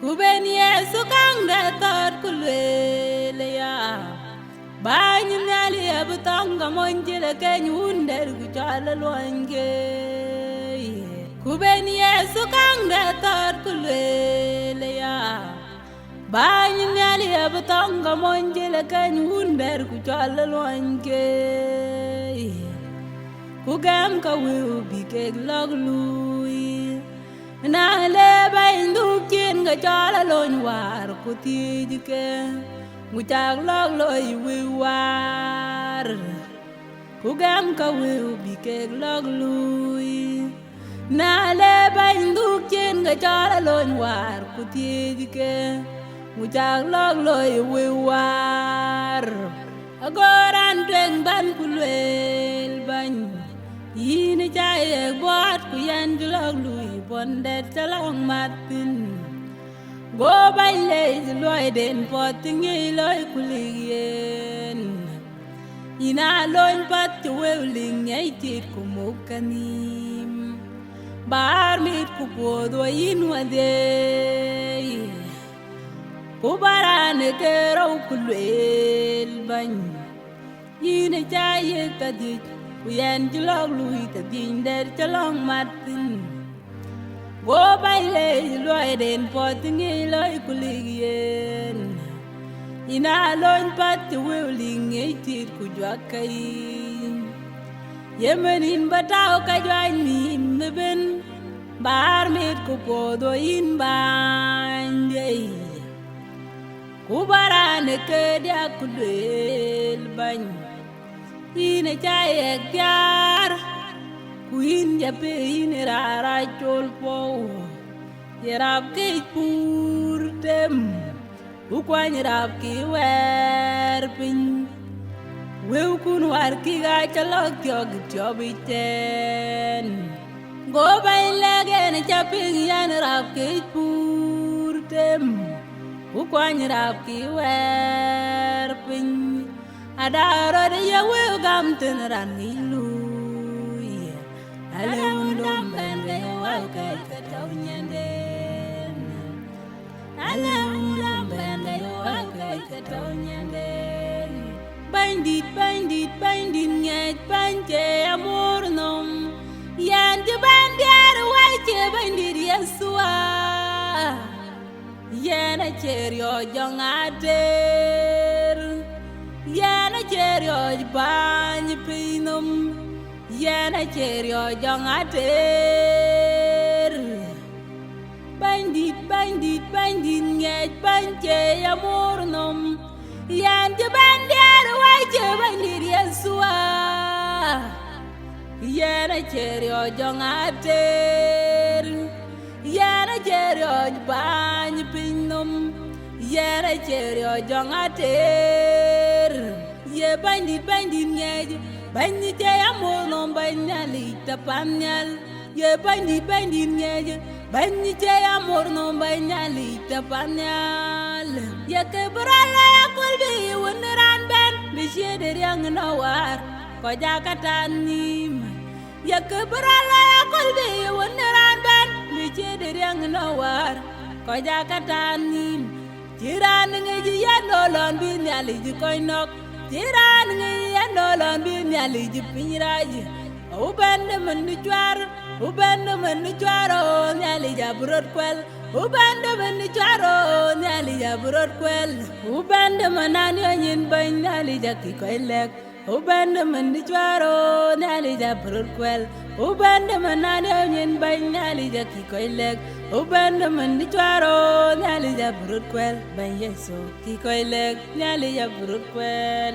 Kuben Yesu kang datar kulwele ya Banyim nyali abutanga monjele kenyunder kuchala luange Kuben Yesu kang datar kulwele ya Banyim nyali abutanga monjele kenyunder kuchala luange Kugam ka wiu bikeg logluyi Na leba indukin ga chala lon war kutijike Nguchak log loy wiwar Kugam ka wiu bikeg logluyi Na leba indukin ga chala lon war kutijike Nguchak log loy wiwar Agoran tweng ban kulwel bany Yini chaye bot kuyan julog lui bondet chalong matin Go by lazy loy den potting ye loy kuligen Ina loin pat willing ye tit kumukanim Bar mit kupodo inwade Kubarane kero kulwel bany Yini chaye kadit Kuyan julog lui ta binder chalong matin Go by lay loy den potting a loy kuligien Ina loin pat willing a tit kujwakai Yemenin batao kajwan nim the bin Bar made kupodo in bande Kubarane kedia kudel bany Ine chaye gyar Kuin jape ine rara chol po Yerab ke pur tem Ukwan yerab ki wer pin Weu kun war ki ga chalok tiog tiobi ten Go bain lege ne chaping yan rab ke pur tem Ukwan yerab ki wer pin Adaro de ya weu gam ten rangilu Alundum bende wakai kataunyanden Alundum bende wakai kataunyanden Bandit nyet panje amornom Yanti bandiar waiche bandit yesua Yena cherio jongater Yana cherio bany pinum Yana cherio jongater Bandit nyet panje amornom Yanti bandiar waiche bandit yesua Yana cherio jongater Yana cherio bany pinum Yana cherio jongater Ye bandit nyet Bandit amornom banyali tapanyal Ye bandit nyet Bandit amornom banyali tapanyal Ye kebrala kulbi wonran ben Bishede yang nawar Koja katanim Ye kebrala kulbi wonran ben Bishede yang nawar Koja katanim Jiran ngeji yanolon binyali jikoinok Jiran ngeji yanolon binyali jipinyiraji Ubende meni chwaro nyali jaburot kwel Ubende meni chwaro nyali jaburot kwel Ubende manani onyin bany nyali jaki koilek Ubende meni chwaro nyali jaburot kwel Ubende manani onyin bany nyali jaki koilek Ubende meni chwaro nyali jaburot kwel Bany Yesu ki koilek nyali jaburot kwel